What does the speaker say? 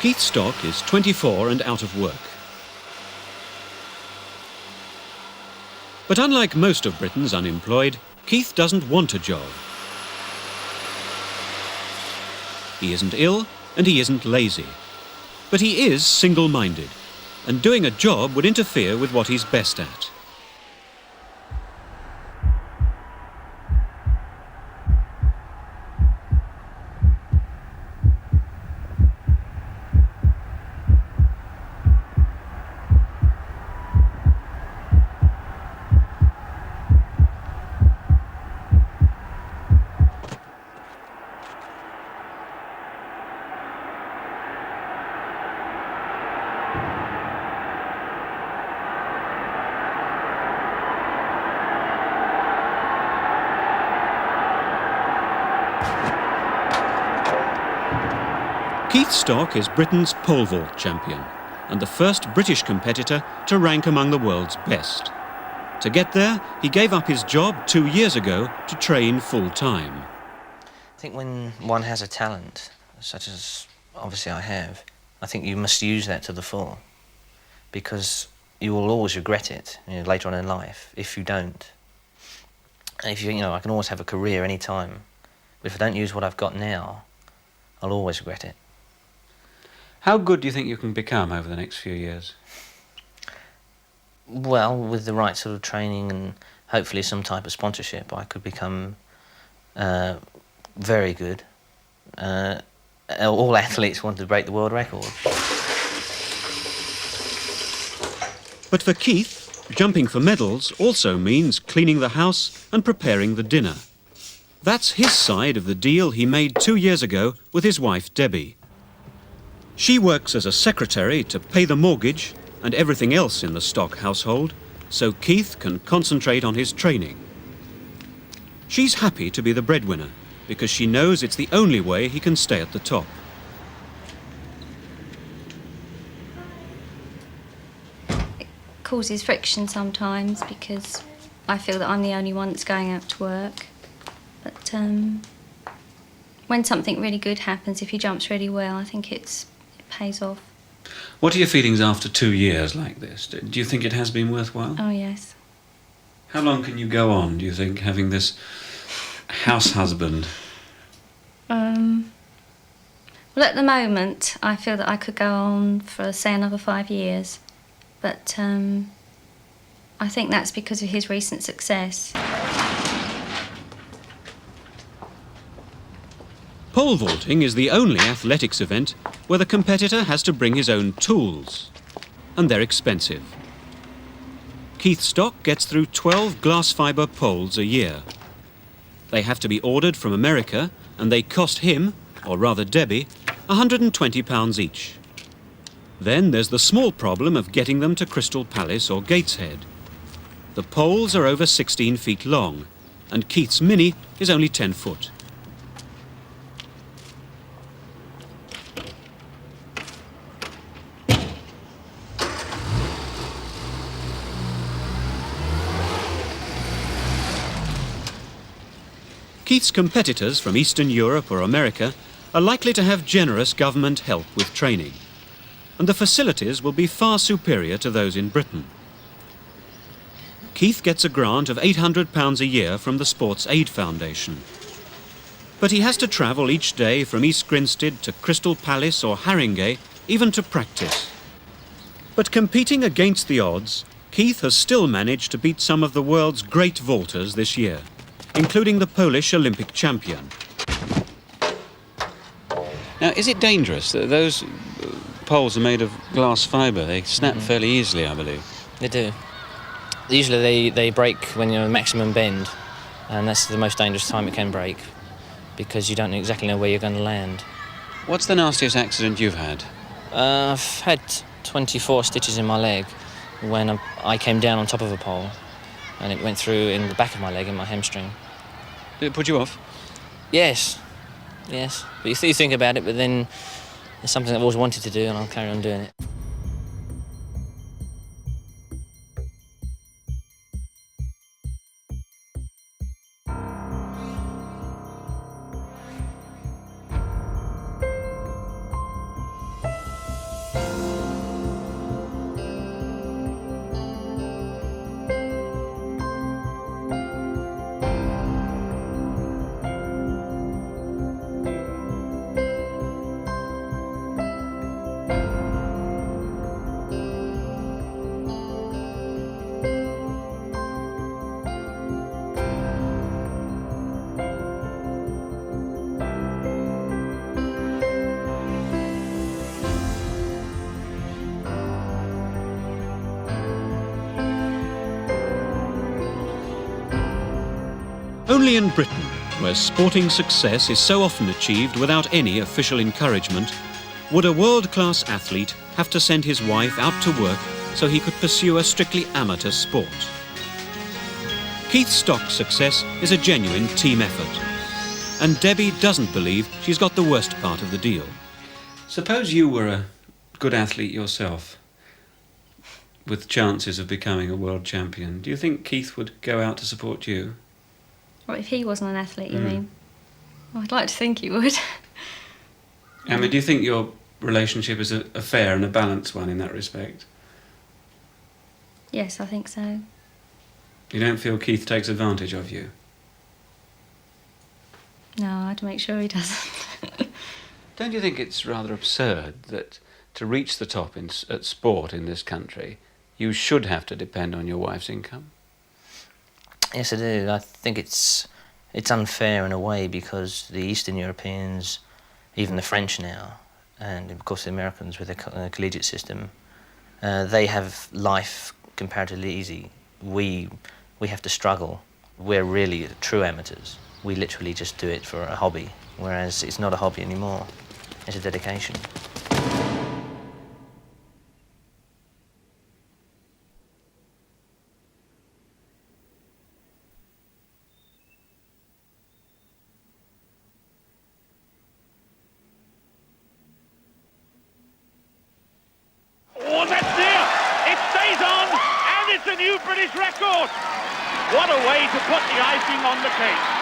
Keith Stock is 24 and out of work. But unlike most of Britain's unemployed, Keith doesn't want a job. He isn't ill and he isn't lazy. But he is single-minded, and doing a job would interfere with what he's best at. Keith Stock is Britain's pole vault champion and the first British competitor to rank among the world's best. To get there, he gave up his job 2 years ago to train full-time. I think when one has a talent, such as obviously I have, I think you must use that to the full, because you will always regret it, later on in life if you don't. And if I can always have a career any time, but if I don't use what I've got now, I'll always regret it. How good do you think you can become over the next few years? Well, with the right sort of training and hopefully some type of sponsorship, I could become very good. All athletes want to break the world record. But for Keith, jumping for medals also means cleaning the house and preparing the dinner. That's his side of the deal he made 2 years ago with his wife Debbie. She works as a secretary to pay the mortgage and everything else in the Stock household, so Keith can concentrate on his training. She's happy to be the breadwinner because she knows it's the only way he can stay at the top. It causes friction sometimes because I feel that I'm the only one that's going out to work. But when something really good happens, if he jumps really well, I think it pays off. What are your feelings after 2 years like this? Do you think it has been worthwhile? Oh, yes. How long can you go on, do you think, having this house husband? Well, at the moment, I feel that I could go on for, say, another 5 years. But I think that's because of his recent success. Pole vaulting is the only athletics event where the competitor has to bring his own tools, and they're expensive. Keith Stock gets through 12 glass fibre poles a year. They have to be ordered from America, and they cost him, or rather Debbie, £120 each. Then there's the small problem of getting them to Crystal Palace or Gateshead. The poles are over 16 feet long, and Keith's mini is only 10 foot. Keith's competitors from Eastern Europe or America are likely to have generous government help with training, and the facilities will be far superior to those in Britain. Keith gets a grant of £800 a year from the Sports Aid Foundation. But he has to travel each day from East Grinstead to Crystal Palace or Haringey, even to practice. But competing against the odds, Keith has still managed to beat some of the world's great vaulters this year, including the Polish Olympic champion. Now, is it dangerous? Those poles are made of glass fibre. They snap fairly easily, I believe. They do. Usually they break when you're at maximum bend, and that's the most dangerous time it can break, because you don't exactly know where you're going to land. What's the nastiest accident you've had? I've had 24 stitches in my leg when I came down on top of a pole, and it went through in the back of my leg in my hamstring. Did it put you off? Yes. But you think about it, but then it's something I've always wanted to do, and I'll carry on doing it. Only in Britain, where sporting success is so often achieved without any official encouragement, would a world-class athlete have to send his wife out to work so he could pursue a strictly amateur sport. Keith Stock's success is a genuine team effort, and Debbie doesn't believe she's got the worst part of the deal. Suppose you were a good athlete yourself, with chances of becoming a world champion. Do you think Keith would go out to support you? What if he wasn't an athlete, you mean? Well, I'd like to think he would. I mean, do you think your relationship is a fair and a balanced one in that respect? Yes, I think so. You don't feel Keith takes advantage of you? No, I'd make sure he doesn't. Don't you think it's rather absurd that to reach the top at sport in this country, you should have to depend on your wife's income? Yes, I do. I think it's unfair in a way because the Eastern Europeans, even the French now, and of course the Americans with their collegiate system, they have life comparatively easy. We have to struggle. We're really true amateurs. We literally just do it for a hobby, whereas it's not a hobby anymore. It's a dedication. Oh, that's near! It stays on, and it's a new British record! What a way to put the icing on the cake!